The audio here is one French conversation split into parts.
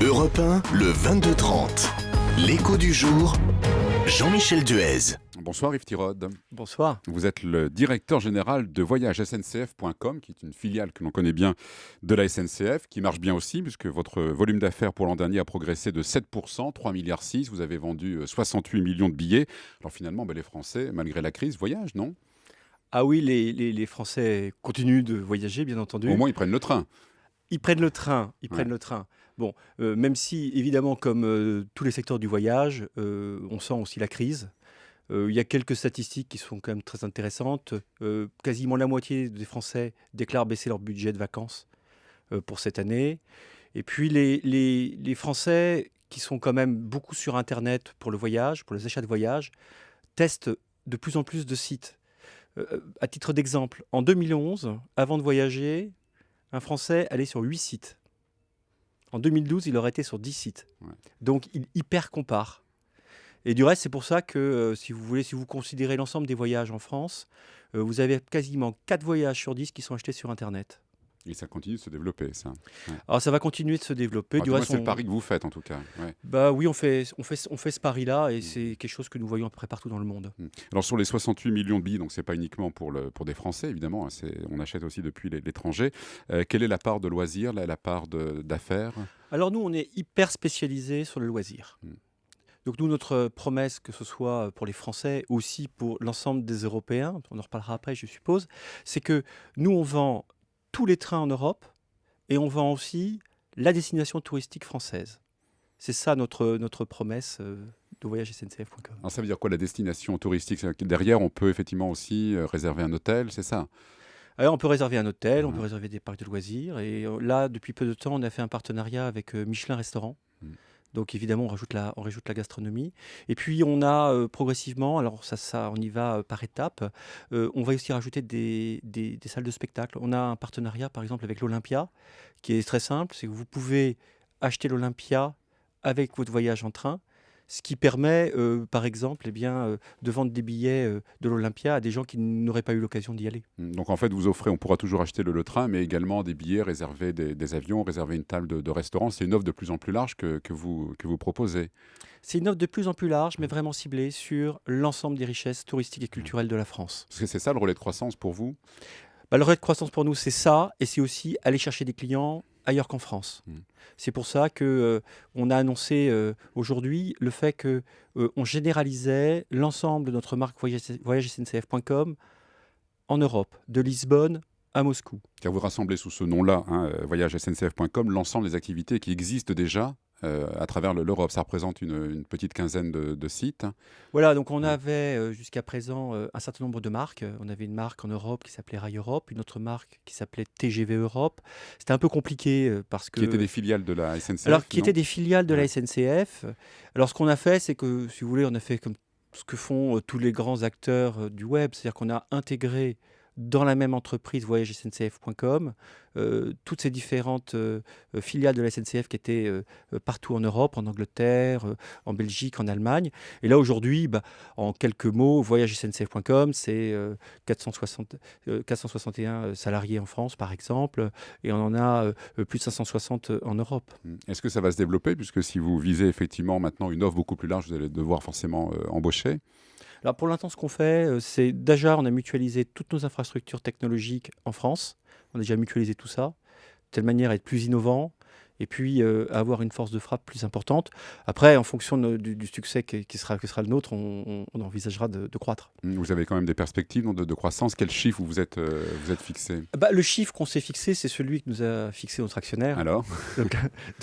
Europe 1, le 22-30. L'écho du jour, Jean-Michel Duez. Bonsoir Yves Tirode. Bonsoir. Vous êtes le directeur général de voyagesSNCF.com, qui est une filiale que l'on connaît bien de la SNCF, qui marche bien aussi, puisque votre volume d'affaires pour l'an dernier a progressé de 7%, 3,6 milliards. Vous avez vendu 68 millions de billets. Alors finalement, les Français, malgré la crise, voyagent, non ? Ah oui, les Français continuent de voyager, bien entendu. Au moins, ils prennent le train. Ils prennent le train. Le train. Bon, même si, évidemment, comme tous les secteurs du voyage, on sent aussi la crise. Il y a quelques statistiques qui sont quand même très intéressantes. Quasiment la moitié des Français déclarent baisser leur budget de vacances pour cette année. Et puis les Français, qui sont quand même beaucoup sur Internet pour le voyage, pour les achats de voyage, testent de plus en plus de sites. À titre d'exemple, en 2011, avant de voyager, un Français allait sur 8 sites. En 2012, il aurait été sur 10 sites. Ouais. Donc, il hyper compare. Et du reste, c'est pour ça que, si vous considérez l'ensemble des voyages en France, vous avez quasiment 4 voyages sur 10 qui sont achetés sur Internet. Et ça continue de se développer, ça. Ouais. Alors, ça va continuer de se développer. Du reste, c'est le pari que vous faites, en tout cas. Ouais. Bah oui, on fait ce pari-là, et c'est quelque chose que nous voyons à peu près partout dans le monde. Alors sur les 68 millions de billets, donc c'est pas uniquement pour des Français, évidemment, on achète aussi depuis l'étranger. Quelle est la part de loisirs, la part d'affaires ? Alors nous, on est hyper spécialisé sur le loisir. Donc nous, notre promesse, que ce soit pour les Français, aussi pour l'ensemble des Européens, on en reparlera après, je suppose, c'est que nous, on vend tous les trains en Europe et on vend aussi la destination touristique française. C'est ça notre promesse de voyagesSNCF.com. Alors ça veut dire quoi, la destination touristique ? C'est-à-dire que derrière, on peut effectivement aussi réserver un hôtel, c'est ça ? Alors, on peut réserver un hôtel, on peut réserver des parcs de loisirs. Et là, depuis peu de temps, on a fait un partenariat avec Michelin Restaurant. Donc évidemment, on rajoute la gastronomie. Et puis on a progressivement, alors ça on y va par étapes, on va aussi rajouter des salles de spectacle. On a un partenariat par exemple avec l'Olympia, qui est très simple, c'est que vous pouvez acheter l'Olympia avec votre voyage en train, ce qui permet par exemple de vendre des billets de l'Olympia à des gens qui n'auraient pas eu l'occasion d'y aller. Donc en fait, vous offrez, on pourra toujours acheter le train, mais également des billets, réserver des avions, réserver une table de restaurant. C'est une offre de plus en plus large que vous proposez. C'est une offre de plus en plus large, mais vraiment ciblée sur l'ensemble des richesses touristiques et culturelles de la France. Parce que c'est ça le relais de croissance pour vous ? Le relais de croissance pour nous, c'est ça, et c'est aussi aller chercher des clients ailleurs qu'en France. C'est pour ça qu'on a annoncé aujourd'hui le fait qu'on généralisait l'ensemble de notre marque voyagesSNCF.com en Europe, de Lisbonne à Moscou. Car vous rassemblez sous ce nom-là, voyagesSNCF.com, l'ensemble des activités qui existent déjà à travers l'Europe. Ça représente une petite quinzaine de sites. Voilà, donc on avait jusqu'à présent un certain nombre de marques. On avait une marque en Europe qui s'appelait Rail Europe, une autre marque qui s'appelait TGV Europe. C'était un peu compliqué parce que... Qui étaient des filiales de la SNCF ? Alors, qui étaient des filiales de la SNCF. Alors, ce qu'on a fait, c'est que, si vous voulez, on a fait comme ce que font tous les grands acteurs du web. C'est-à-dire qu'on a intégré dans la même entreprise voyagesSNCF.com toutes ces différentes filiales de la SNCF qui étaient partout en Europe, en Angleterre, en Belgique, en Allemagne. Et là, aujourd'hui, en quelques mots, voyagesSNCF.com, c'est 461 salariés en France, par exemple, et on en a plus de 560 en Europe. Est-ce que ça va se développer ? Puisque si vous visez effectivement maintenant une offre beaucoup plus large, vous allez devoir forcément embaucher. Alors pour l'instant, ce qu'on fait, c'est déjà, on a mutualisé toutes nos infrastructures technologiques en France. On a déjà mutualisé tout ça, de telle manière à être plus innovant et puis à avoir une force de frappe plus importante. Après, en fonction du succès qui sera le nôtre, on envisagera de croître. Vous avez quand même des perspectives de croissance. Quel chiffre vous êtes fixé ? Le chiffre qu'on s'est fixé, c'est celui que nous a fixé notre actionnaire. Alors ?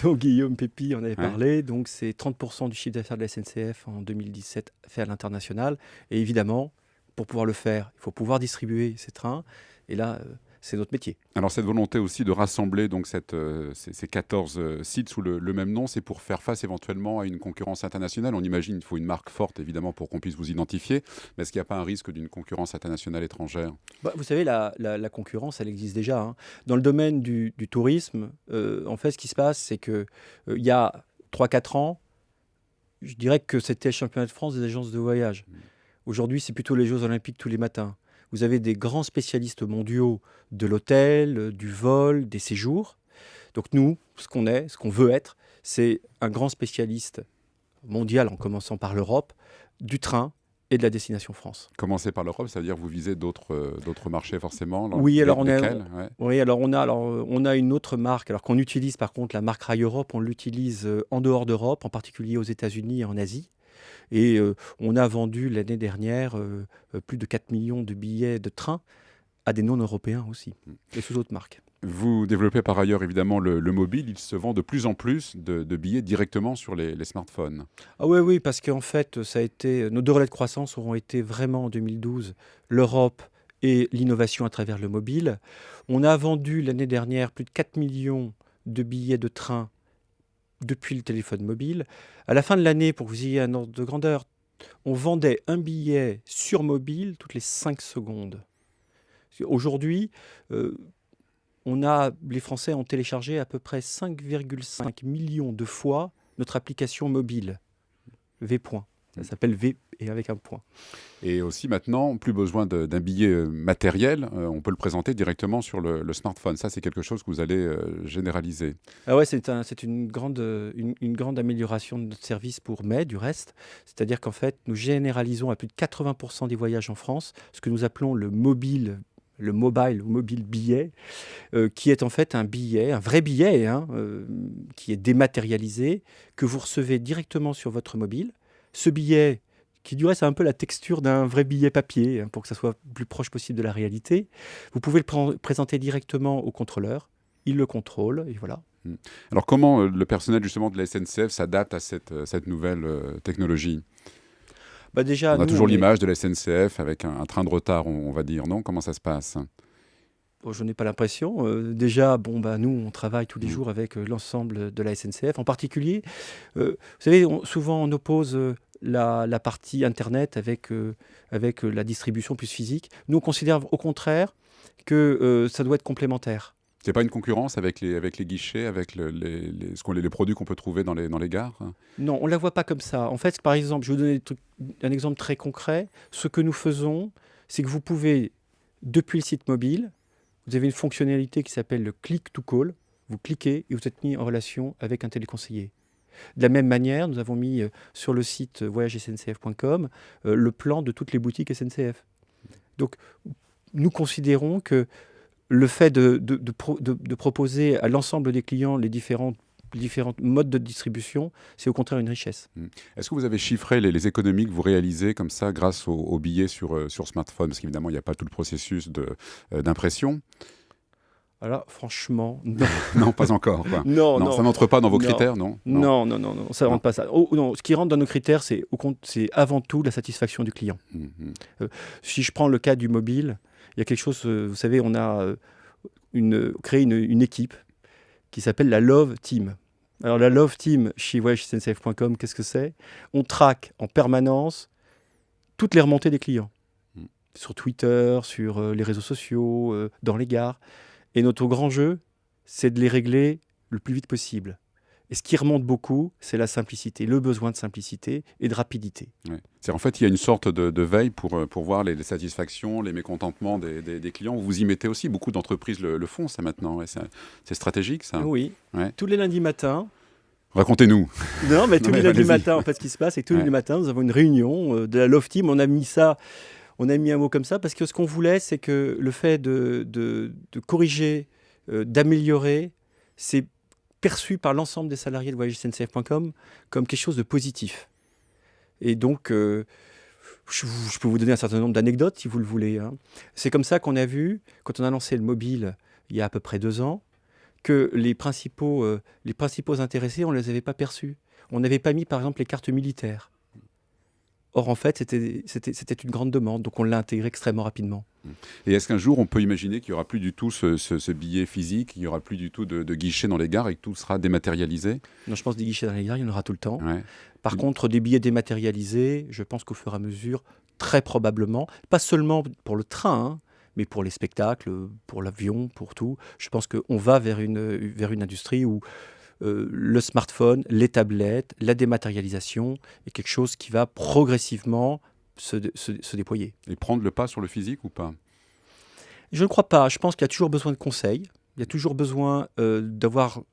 donc Guillaume Pépi en avait parlé. Donc c'est 30% du chiffre d'affaires de la SNCF en 2017 fait à l'international. Et évidemment, pour pouvoir le faire, il faut pouvoir distribuer ces trains. Et là, c'est notre métier. Alors cette volonté aussi de rassembler donc ces 14 sites sous le même nom, c'est pour faire face éventuellement à une concurrence internationale. On imagine qu'il faut une marque forte évidemment pour qu'on puisse vous identifier, mais est-ce qu'il n'y a pas un risque d'une concurrence internationale étrangère ? Vous savez, la concurrence, elle existe déjà. Dans le domaine du tourisme, en fait, ce qui se passe, c'est qu'il y a 3-4 ans, je dirais que c'était le championnat de France des agences de voyage. Aujourd'hui, c'est plutôt les Jeux Olympiques tous les matins. Vous avez des grands spécialistes mondiaux de l'hôtel, du vol, des séjours. Donc nous, ce qu'on veut être, c'est un grand spécialiste mondial, en commençant par l'Europe, du train et de la destination France. Commencez par l'Europe, c'est-à-dire vous visez d'autres marchés forcément. Oui, alors lesquels Ouais. on a une autre marque, alors qu'on utilise par contre la marque Rail Europe, on l'utilise en dehors d'Europe, en particulier aux États-Unis et en Asie. Et on a vendu l'année dernière plus de 4 millions de billets de train à des non-européens aussi, et sous d'autres marques. Vous développez par ailleurs évidemment le mobile. Il se vend de plus en plus de billets directement sur les smartphones. Ah oui, parce qu'en fait, ça a été, nos deux relais de croissance auront été vraiment en 2012, l'Europe et l'innovation à travers le mobile. On a vendu l'année dernière plus de 4 millions de billets de train depuis le téléphone mobile. À la fin de l'année, pour que vous ayez un ordre de grandeur, on vendait un billet sur mobile toutes les 5 secondes. Aujourd'hui, les Français ont téléchargé à peu près 5,5 millions de fois notre application mobile, V. Ça s'appelle V et avec un point. Et aussi maintenant, plus besoin d'un billet matériel, on peut le présenter directement sur le smartphone. Ça, c'est quelque chose que vous allez généraliser. Ah ouais, c'est une grande amélioration de notre service pour mai, du reste. C'est-à-dire qu'en fait, nous généralisons à plus de 80% des voyages en France, ce que nous appelons le mobile ou mobile billet, qui est en fait un billet, un vrai billet, qui est dématérialisé, que vous recevez directement sur votre mobile. Ce billet, qui du reste a un peu la texture d'un vrai billet papier, pour que ça soit le plus proche possible de la réalité, vous pouvez le présenter directement au contrôleur, il le contrôle, et voilà. Alors comment le personnel justement de la SNCF s'adapte à cette nouvelle technologie ? Déjà, on a toujours l'image de la SNCF avec un train de retard, on va dire, non ? Comment ça se passe ? Je n'ai pas l'impression. Nous, on travaille tous les jours avec l'ensemble de la SNCF. En particulier, vous savez, souvent on oppose la partie Internet avec la distribution plus physique. Nous, on considère au contraire que ça doit être complémentaire. C'est pas une concurrence avec les guichets, avec les produits qu'on peut trouver dans les gares ? Non, on ne la voit pas comme ça. En fait, par exemple, je vais vous donner un exemple très concret. Ce que nous faisons, c'est que vous pouvez, depuis le site mobile, vous avez une fonctionnalité qui s'appelle le click to call. Vous cliquez et vous êtes mis en relation avec un téléconseiller. De la même manière, nous avons mis sur le site voyagesncf.com le plan de toutes les boutiques SNCF. Donc, nous considérons que le fait de proposer à l'ensemble des clients les différents modes de distribution, c'est au contraire une richesse. Est-ce que vous avez chiffré les économies que vous réalisez comme ça grâce aux billets sur smartphone ? Parce qu'évidemment, il n'y a pas tout le processus d'impression. Alors, franchement, non. Non, pas encore. Quoi. Non, ça n'entre pas dans vos critères, non ? Non, ça ne rentre pas ça. Non, ce qui rentre dans nos critères, c'est avant tout la satisfaction du client. Si je prends le cas du mobile, il y a quelque chose, vous savez, on a créé une équipe qui s'appelle la Love Team. Alors la Love Team chez voyagesncf.com, qu'est-ce que c'est ? On traque en permanence toutes les remontées des clients. Sur Twitter, sur les réseaux sociaux, dans les gares. Et notre grand jeu, c'est de les régler le plus vite possible. Et ce qui remonte beaucoup, c'est la simplicité, le besoin de simplicité et de rapidité. Ouais. En fait, il y a une sorte de veille pour voir les satisfactions, les mécontentements des clients. Vous y mettez aussi, beaucoup d'entreprises le font, ça maintenant. Ouais, c'est stratégique, ça. Oui, tous les lundis matins. Racontez-nous. Non, mais tous les lundis matins, en fait, ce qui se passe, c'est que tous les lundis matins, nous avons une réunion de la Love Team. On a mis un mot comme ça parce que ce qu'on voulait, c'est que le fait de corriger, d'améliorer, c'est perçu par l'ensemble des salariés de voyagesncf.com comme quelque chose de positif. Et donc, je peux vous donner un certain nombre d'anecdotes si vous le voulez. C'est comme ça qu'on a vu, quand on a lancé le mobile il y a à peu près 2 ans, que les principaux intéressés, on ne les avait pas perçus. On n'avait pas mis, par exemple, les cartes militaires. Or, en fait, c'était une grande demande, donc on l'a intégré extrêmement rapidement. Et est-ce qu'un jour, on peut imaginer qu'il n'y aura plus du tout ce billet physique, il n'y aura plus du tout de guichets dans les gares et que tout sera dématérialisé ? Non, je pense que des guichets dans les gares, il y en aura tout le temps. Ouais. Par contre, des billets dématérialisés, je pense qu'au fur et à mesure, très probablement, pas seulement pour le train, mais pour les spectacles, pour l'avion, pour tout. Je pense qu'on va vers une industrie où le smartphone, les tablettes, la dématérialisation est quelque chose qui va progressivement se déployer. Et prendre le pas sur le physique ou pas ? Je ne crois pas. Je pense qu'il y a toujours besoin de conseils. Il y a toujours besoin d'avoir,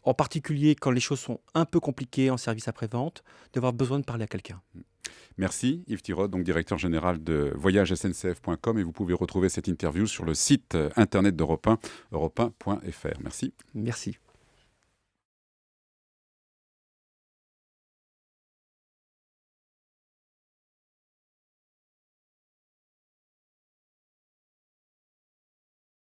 en particulier quand les choses sont un peu compliquées en service après-vente, d'avoir besoin de parler à quelqu'un. Merci Yves Thiraud, donc directeur général de voyagesncf.com, et vous pouvez retrouver cette interview sur le site internet d'Europe 1, europe1.fr. Merci. Merci.